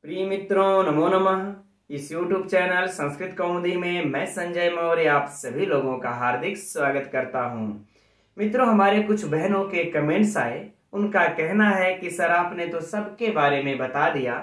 प्रिय मित्रों, नमो नमः। इस YouTube चैनल संस्कृत कौमुदी में मैं संजय मौर्य आप सभी लोगों का हार्दिक स्वागत करता हूं। मित्रों, हमारे कुछ बहनों के कमेंट्स आए। उनका कहना है कि सर आपने तो सबके बारे में बता दिया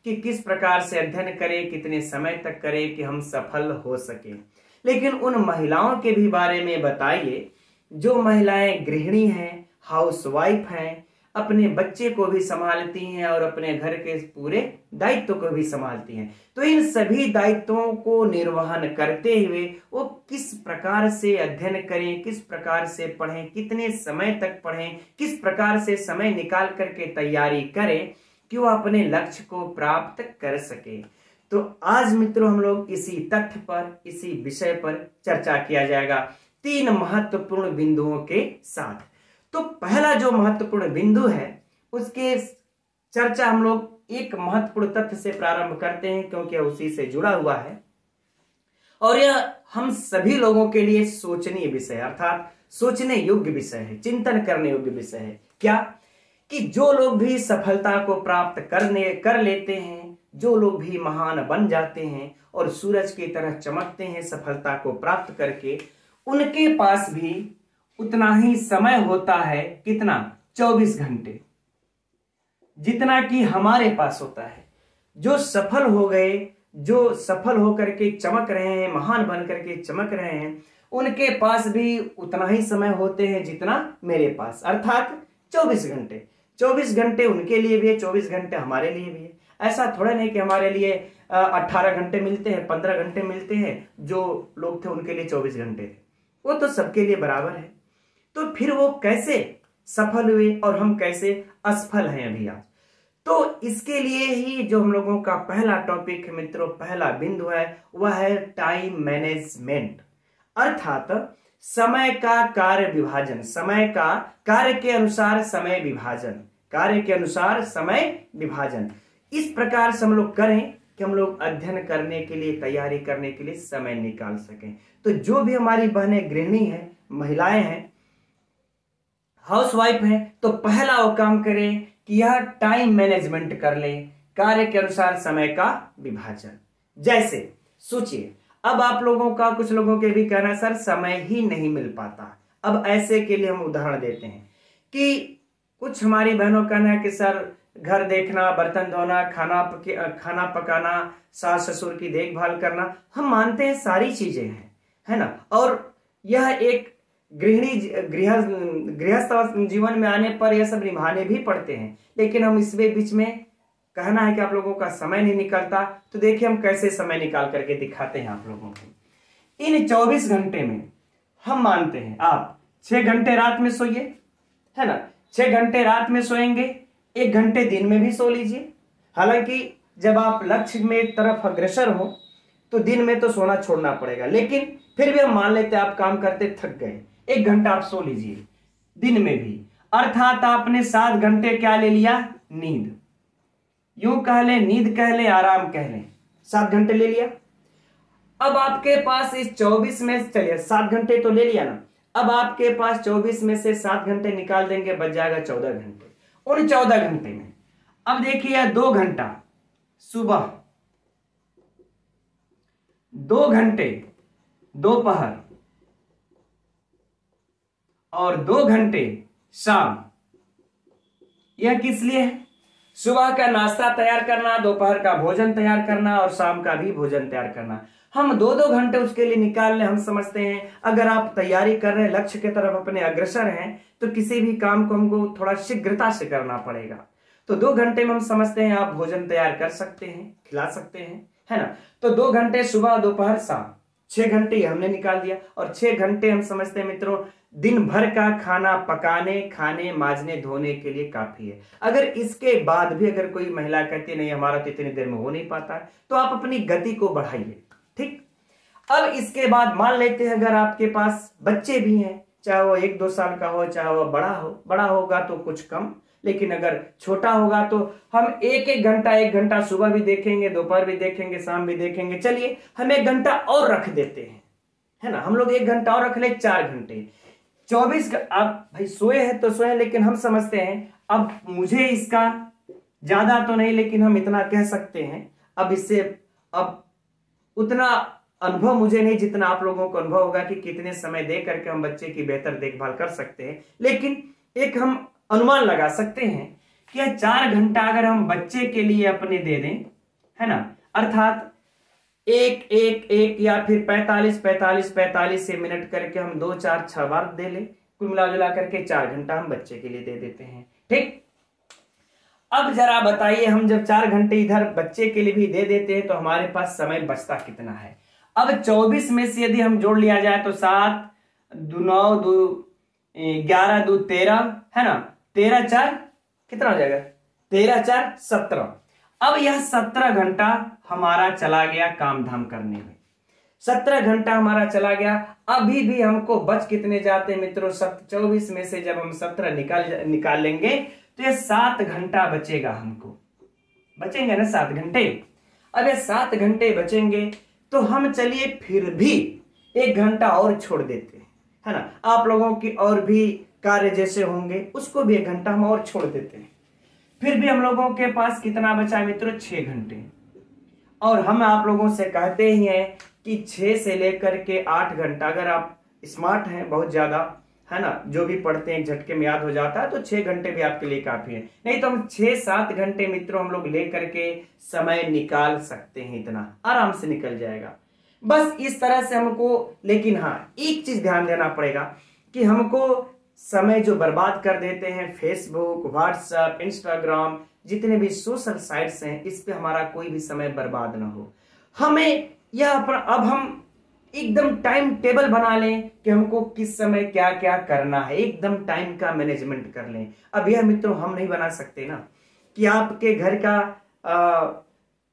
कि किस प्रकार से अध्ययन करें, कितने समय तक करें कि हम सफल हो सके, लेकिन उन महिलाओं के भी बारे में बताइए जो महिलाएं गृहिणी हैं, हाउसवाइफ हैं, अपने बच्चे को भी संभालती हैं और अपने घर के पूरे दायित्व को भी संभालती हैं। तो इन सभी दायित्वों को निर्वहन करते हुए वो किस प्रकार से अध्ययन करें, किस प्रकार से पढ़ें, कितने समय तक पढ़ें, किस प्रकार से समय निकाल करके तैयारी करें कि वो अपने लक्ष्य को प्राप्त कर सके। तो आज मित्रों हम लोग इसी तथ्य पर, इसी विषय पर चर्चा किया जाएगा 3 महत्वपूर्ण बिंदुओं के साथ। तो पहला जो महत्वपूर्ण बिंदु है उसके चर्चा हम लोग एक महत्वपूर्ण तथ्य से प्रारंभ करते हैं, क्योंकि उसी से जुड़ा हुआ है और यह हम सभी लोगों के लिए सोचनीय विषय अर्थात सोचने योग्य विषय है, चिंतन करने योग्य विषय है। क्या कि जो लोग भी सफलता को प्राप्त कर लेते हैं, जो लोग भी महान बन जाते हैं और सूरज की तरह चमकते हैं सफलता को प्राप्त करके, उनके पास भी उतना ही समय होता है। कितना? 24 घंटे, जितना कि हमारे पास होता है। जो सफल हो गए, जो सफल होकर के चमक रहे हैं, महान बन करके चमक रहे हैं, उनके पास भी उतना ही समय होते हैं जितना मेरे पास, अर्थात 24 घंटे। 24 घंटे उनके लिए भी है, 24 घंटे हमारे लिए भी है। ऐसा थोड़ा नहीं कि हमारे लिए 18 घंटे मिलते हैं, 15 घंटे मिलते हैं। जो लोग थे उनके लिए 24 घंटे थे, वो तो सबके लिए बराबर है। तो फिर वो कैसे सफल हुए और हम कैसे असफल हैं अभी आज? तो इसके लिए ही जो हम लोगों का पहला टॉपिक है मित्रों, पहला बिंदु है, वह है टाइम मैनेजमेंट, अर्थात समय का कार्य विभाजन, समय का कार्य के अनुसार समय विभाजन, कार्य के अनुसार समय विभाजन। इस प्रकार से हम लोग करें कि हम लोग अध्ययन करने के लिए, तैयारी करने के लिए समय निकाल सकें। तो जो भी हमारी बहनें गृहिणी हैं, महिलाएं हैं, हाउसवाइफ हैं, तो पहला वो काम करें कि यह टाइम मैनेजमेंट कर लें, कार्य के अनुसार समय का विभाजन। जैसे सोचिए, अब आप लोगों का, कुछ लोगों के भी कहना सर समय ही नहीं मिल पाता। अब ऐसे के लिए हम उदाहरण देते हैं कि कुछ हमारी बहनों का कहना है कि सर घर देखना, बर्तन धोना, खाना पकाना, सास ससुर की देखभाल करना, हम मानते हैं सारी चीजें हैं, है ना। और यह एक गृहस्थ जीवन में आने पर यह सब निभाने भी पड़ते हैं, लेकिन हम इसमें बीच में कहना है कि आप लोगों का समय नहीं निकलता। तो देखिए हम कैसे समय निकाल करके दिखाते हैं आप लोगों को। इन 24 घंटे में हम मानते हैं आप 6 घंटे रात में सोइए, है ना। 6 घंटे रात में सोएंगे, 1 घंटे दिन में भी सो लीजिए। हालांकि जब आप लक्ष्य में तरफ अग्रसर हो तो दिन में तो सोना छोड़ना पड़ेगा, लेकिन फिर भी हम मान लेते हैं आप काम करते थक गए, 1 घंटा आप सो लीजिए दिन में भी, अर्थात आपने 7 घंटे क्या ले लिया? नींद। यूं कह ले, नींद कह ले, आराम कह ले, 7 घंटे ले लिया। अब आपके पास इस 24 में, चलिए 7 घंटे तो ले लिया ना, अब आपके पास 24 में से 7 घंटे निकाल देंगे, बच जाएगा 14 घंटे। उन 14 घंटे में अब देखिए 2 घंटा सुबह, 2 घंटे दोपहर और 2 घंटे शाम। यह किस लिए है? सुबह का नाश्ता तैयार करना, दोपहर का भोजन तैयार करना और शाम का भी भोजन तैयार करना। हम 2-2 घंटे उसके लिए निकाल लें। हम समझते हैं अगर आप तैयारी कर रहे हैं, लक्ष्य की तरफ अपने अग्रसर हैं, तो किसी भी काम को हमको थोड़ा शीघ्रता से करना पड़ेगा। तो 2 घंटे में हम समझते हैं आप भोजन तैयार कर सकते हैं, खिला सकते हैं, है ना। तो 2 घंटे सुबह, दोपहर, शाम, 6 घंटे हमने निकाल दिया। और 6 घंटे हम समझते हैं मित्रों दिन भर का खाना पकाने, खाने, माजने, धोने के लिए काफी है। अगर इसके बाद भी अगर कोई महिला कहती नहीं हमारा तो इतनी देर में हो नहीं पाता, तो आप अपनी गति को बढ़ाइए। ठीक। अब इसके बाद मान लेते हैं अगर आपके पास बच्चे भी हैं, चाहे वो 1-2 साल का हो, चाहे वो बड़ा होगा तो कुछ कम, लेकिन अगर छोटा होगा तो हम 1 घंटा सुबह भी देखेंगे, दोपहर भी देखेंगे, शाम भी देखेंगे। चलिए हम 1 घंटा और रख देते हैं, है ना। हम लोग 1 घंटा और रख ले, 4 घंटे। 24 आप भाई सोए हैं तो सोए, लेकिन हम समझते हैं अब मुझे इसका ज्यादा तो नहीं, लेकिन हम इतना कह सकते हैं। अब उतना अनुभव मुझे नहीं जितना आप लोगों को अनुभव होगा कि कितने समय दे करके हम बच्चे की बेहतर देखभाल कर सकते हैं। लेकिन एक हम अनुमान लगा सकते हैं कि 4 घंटा अगर हम बच्चे के लिए अपने दे दें, है ना, अर्थात एक एक एक या फिर 45 से मिनट करके हम 2 4 6 बार दे लें, कुल मिला जुला करके 4 घंटा हम बच्चे के लिए दे देते हैं। ठीक, अब जरा बताइए, हम जब 4 घंटे इधर बच्चे के लिए भी दे देते हैं तो हमारे पास समय बचता कितना है। अब 24 में से यदि हम जोड़ लिया जाए तो 7 2 9 2 11 2 13, है ना, 13 4 कितना हो जाएगा, 13 4 17। अब यह 17 घंटा हमारा चला गया काम धाम करने में, 17 घंटा हमारा चला गया। अभी भी हमको बच कितने जाते हैं मित्रों, 24 में से जब हम 17 निकाल लेंगे तो ये 7 घंटा बचेगा, हमको बचेंगे ना 7 घंटे। अब ये 7 घंटे बचेंगे तो हम चलिए फिर भी 1 घंटा और छोड़ देते हैं, है ना, आप लोगों की और भी कार्य जैसे होंगे उसको भी 1 घंटा हम और छोड़ देते हैं। फिर भी हम लोगों के पास कितना बचा है मित्रों, 6 घंटे। और हम आप लोगों से कहते ही हैं कि 6 से लेकर के 8 घंटा, अगर आप स्मार्ट हैं बहुत ज्यादा, है ना, जो भी पढ़ते हैं झटके में याद हो जाता है, तो 6 घंटे भी आपके लिए काफी है। नहीं तो हम 6-7 घंटे मित्रों हम लोग लेकर के समय निकाल सकते हैं, इतना आराम से निकल जाएगा। बस इस तरह से हमको, लेकिन हाँ एक चीज ध्यान देना पड़ेगा कि हमको समय जो बर्बाद कर देते हैं फेसबुक, व्हाट्सएप, इंस्टाग्राम, जितने भी सोशल साइट्स हैं, इस पे हमारा कोई भी समय बर्बाद ना हो। हमें यह अपना, अब हम एकदम टाइम टेबल बना लें कि हमको किस समय क्या क्या करना है, एकदम टाइम का मैनेजमेंट कर लें। अब यह मित्रों हम नहीं बना सकते ना कि आपके घर का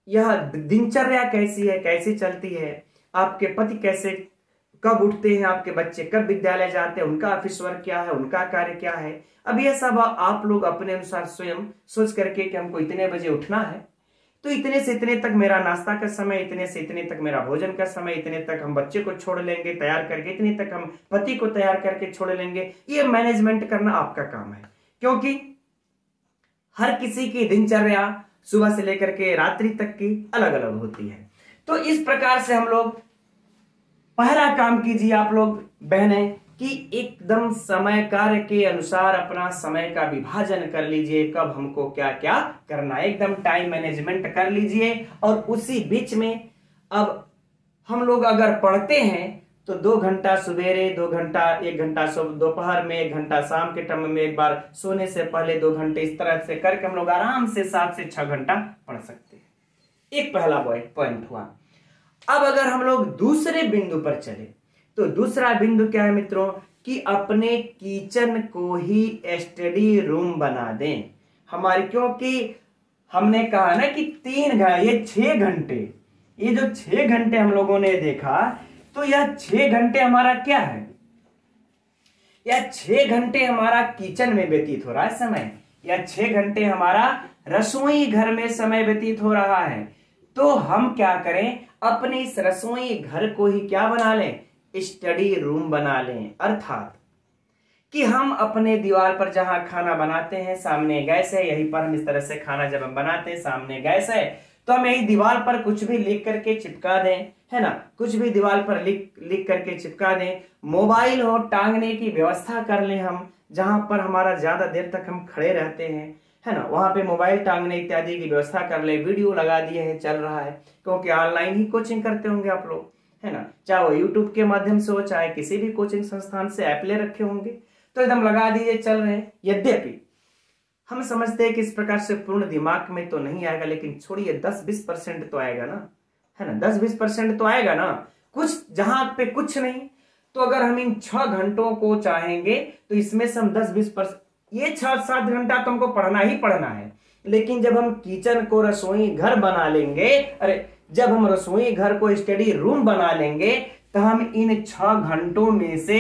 यह दिनचर्या कैसी है, कैसी चलती है, आपके पति कैसे, कब उठते हैं, आपके बच्चे कब विद्यालय जाते हैं, उनका ऑफिस वर्क क्या है, उनका कार्य क्या है। अब यह सब आप लोग अपने अनुसार स्वयं सोच करके कि हमको इतने बजे उठना है तो इतने से इतने तक मेरा नाश्ता का समय, इतने से इतने तक मेरा भोजन का समय, इतने तक हम बच्चे को छोड़ लेंगे तैयार करके, इतने तक हम पति को तैयार करके छोड़ लेंगे। ये मैनेजमेंट करना आपका काम है, क्योंकि हर किसी की दिनचर्या सुबह से लेकर के रात्रि तक की अलग अलग होती है। तो इस प्रकार से हम लोग पहला काम कीजिए आप लोग बहनें कि एकदम समय कार्य के अनुसार अपना समय का विभाजन कर लीजिए, कब हमको क्या क्या करना है, एकदम टाइम मैनेजमेंट कर लीजिए। और उसी बीच में अब हम लोग अगर पढ़ते हैं तो 2 घंटा सवेरे, 2 घंटा, 1 घंटा दोपहर में, 1 घंटा शाम के टाइम में, एक बार सोने से पहले 2 घंटे, इस तरह से करके हम लोग आराम से 7 से 6 घंटा पढ़ सकते हैं। एक पहला पॉइंट हुआ। अब अगर हम लोग दूसरे बिंदु पर चले तो दूसरा बिंदु क्या है मित्रों कि अपने किचन को ही स्टडी रूम बना दें हमारी, क्योंकि हमने कहा ना कि 3 घंटे, ये 6 घंटे, ये जो 6 घंटे हम लोगों ने देखा, तो यह 6 घंटे हमारा क्या है, यह 6 घंटे हमारा किचन में व्यतीत हो रहा है समय, या 6 घंटे हमारा रसोई घर में समय व्यतीत हो रहा है। तो हम क्या करें, अपने इस रसोई घर को ही क्या बना लें, स्टडी रूम बना लें। अर्थात कि हम अपने दीवार पर जहां खाना बनाते हैं, सामने गैस है, यहीं पर हम इस तरह से खाना जब हम बनाते हैं, सामने गैस है, तो हम यही दीवार पर कुछ भी लिख करके चिपका दें, है ना, कुछ भी दीवार पर लिख करके चिपका दें। मोबाइल हो, टांगने की व्यवस्था कर लें हम, जहां पर हमारा ज्यादा देर तक हम खड़े रहते हैं, है ना, वहां पे मोबाइल टांगने इत्यादि की व्यवस्था कर ले। वीडियो लगा दिए हैं, चल रहा है, क्योंकि ऑनलाइन ही कोचिंग करते होंगे आप लोग, है ना, चाहे वो यूट्यूब के माध्यम से हो, चाहे किसी भी कोचिंग संस्थान से ऐप ले रखे होंगे, तो एकदम लगा दीजिए, चल रहे हैं। यद्यपि हम समझते हैं कि इस प्रकार से पूर्ण दिमाग में तो नहीं आएगा, लेकिन छोड़िए 10-20% तो आएगा ना, है ना, 10-20% तो आएगा ना, कुछ जहां पे कुछ नहीं। तो अगर हम इन 6 घंटों को चाहेंगे तो इसमें से हम 10-20%, ये 6-7 घंटा तो हमको पढ़ना ही पढ़ना है। लेकिन जब हम किचन को रसोई घर बना लेंगे, जब हम रसोई घर को स्टडी रूम बना लेंगे, तो हम इन 6 घंटों में से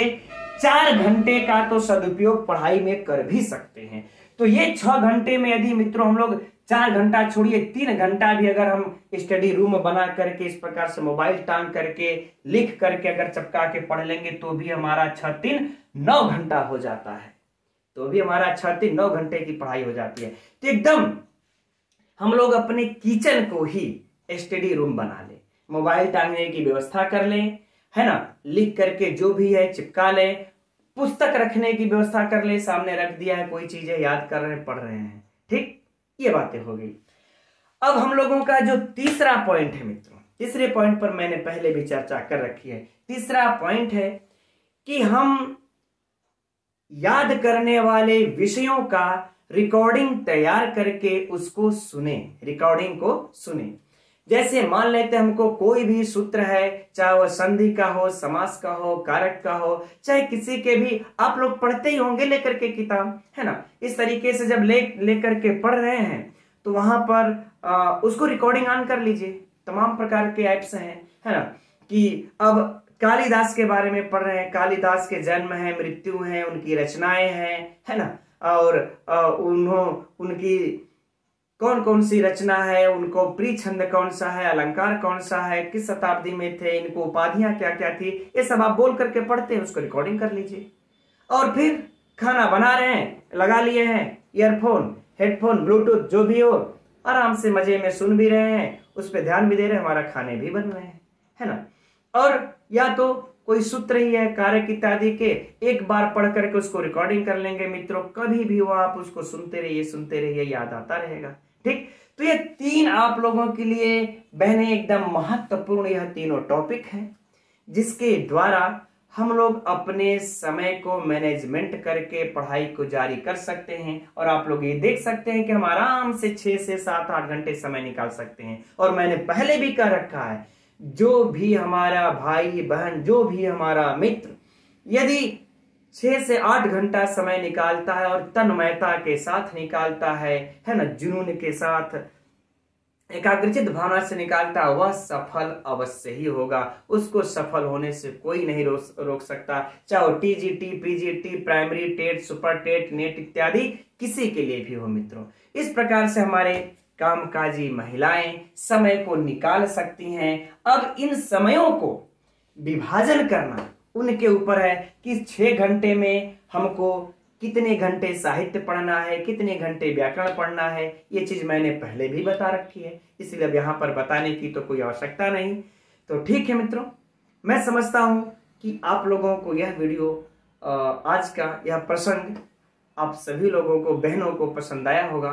4 घंटे का तो सदुपयोग पढ़ाई में कर भी सकते हैं। तो ये 6 घंटे में यदि मित्रों हम लोग 4 घंटा छोड़िए 3 घंटा भी अगर हम स्टडी रूम बना करके इस प्रकार से मोबाइल टांग करके लिख करके अगर चपका के पढ़ लेंगे, तो भी हमारा 6-3-9 घंटा हो जाता है, तो भी हमारा 6-3-9 घंटे की पढ़ाई हो जाती है। तो एकदम हम लोग अपने किचन को ही स्टडी रूम बना ले, मोबाइल टांगने की व्यवस्था कर ले, है ना, लिख करके जो भी है चिपका ले, पुस्तक रखने की व्यवस्था कर ले, सामने रख दिया है, कोई चीजें याद कर रहे हैं, पढ़ रहे हैं, ठीक, ये बातें हो गई। अब हम लोगों का जो तीसरा पॉइंट है मित्रों, तीसरे पॉइंट पर मैंने पहले भी चर्चा कर रखी है। तीसरा पॉइंट है कि हम याद करने वाले विषयों का रिकॉर्डिंग तैयार करके उसको सुने, रिकॉर्डिंग को सुने। जैसे मान लेते हमको कोई भी सूत्र है, चाहे वह संधि का हो, समास का हो, कारक का हो, चाहे किसी के भी, आप लोग पढ़ते ही होंगे लेकर के किताब, है ना। इस तरीके से जब लेकर के पढ़ रहे हैं तो वहां पर उसको रिकॉर्डिंग ऑन कर लीजिए। तमाम प्रकार के ऐप्स हैं, है ना, कि अब कालिदास के बारे में पढ़ रहे हैं, कालिदास के जन्म है, मृत्यु है, उनकी रचनाएं हैं, है ना, और उनकी कौन कौन सी रचना है, उनको प्रिय छंद कौन सा है, अलंकार कौन सा है, किस शताब्दी में थे, इनको उपाधियां क्या क्या थी, ये सब आप बोल करके पढ़ते हैं, उसको रिकॉर्डिंग कर लीजिए। और फिर खाना बना रहे हैं, लगा लिए हैं ईयरफोन, हेडफोन, ब्लूटूथ, जो भी हो, आराम से मजे में सुन भी रहे हैं, उस पर ध्यान भी दे रहे हैं, हमारा खाने भी बन रहे हैं, है ना। और या तो कोई सूत्र ही है, कारक इत्यादि के, एक बार पढ़ करके उसको रिकॉर्डिंग कर लेंगे मित्रों, कभी भी हो आप उसको सुनते रहिए, याद आता रहेगा, ठीक। तो ये तीन आप लोगों के लिए बहने एकदम महत्वपूर्ण यह तीनों टॉपिक हैं, जिसके द्वारा हम लोग अपने समय को मैनेजमेंट करके पढ़ाई को जारी कर सकते हैं। और आप लोग ये देख सकते हैं कि हम आराम से 6 से 7-8 घंटे समय निकाल सकते हैं। और मैंने पहले भी कह रखा है, जो भी हमारा भाई बहन, जो भी हमारा मित्र यदि 6 से 8 घंटा समय निकालता है और तन्मयता के साथ निकालता है ना, जुनून के साथ, एकाग्रचित भावना से निकालता है, वह सफल अवश्य ही होगा। उसको सफल होने से कोई नहीं रोक सकता, चाहे वो TGT, PGT, primary TET, super TET, NET इत्यादि किसी के लिए भी हो मित्रों। इस प्रकार से हमारे कामकाजी महिलाएं समय को निकाल सकती हैं। अब इन समयों को विभाजन करना उनके ऊपर है कि 6 घंटे में हमको कितने घंटे साहित्य पढ़ना है, कितने घंटे व्याकरण पढ़ना है, ये चीज मैंने पहले भी बता रखी है, इसलिए अब यहाँ पर बताने की तो कोई आवश्यकता नहीं। तो ठीक है मित्रों, मैं समझता हूं कि आप लोगों को यह वीडियो, आज का यह प्रसंग आप सभी लोगों को, बहनों को पसंद आया होगा।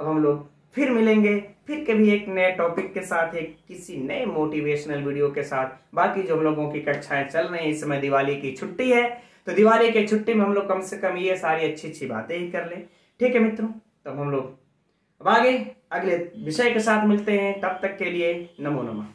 अब हम लोग फिर मिलेंगे, फिर कभी एक नए टॉपिक के साथ, एक किसी नए मोटिवेशनल वीडियो के साथ। बाकी जो हम लोगों की कक्षाएं चल रही हैं, इस समय दिवाली की छुट्टी है, तो दिवाली के छुट्टी में हम लोग कम से कम ये सारी अच्छी अच्छी बातें ही कर लें, ठीक है मित्रों। तब हम लोग अब आगे अगले विषय के साथ मिलते हैं, तब तक के लिए नमो नमः।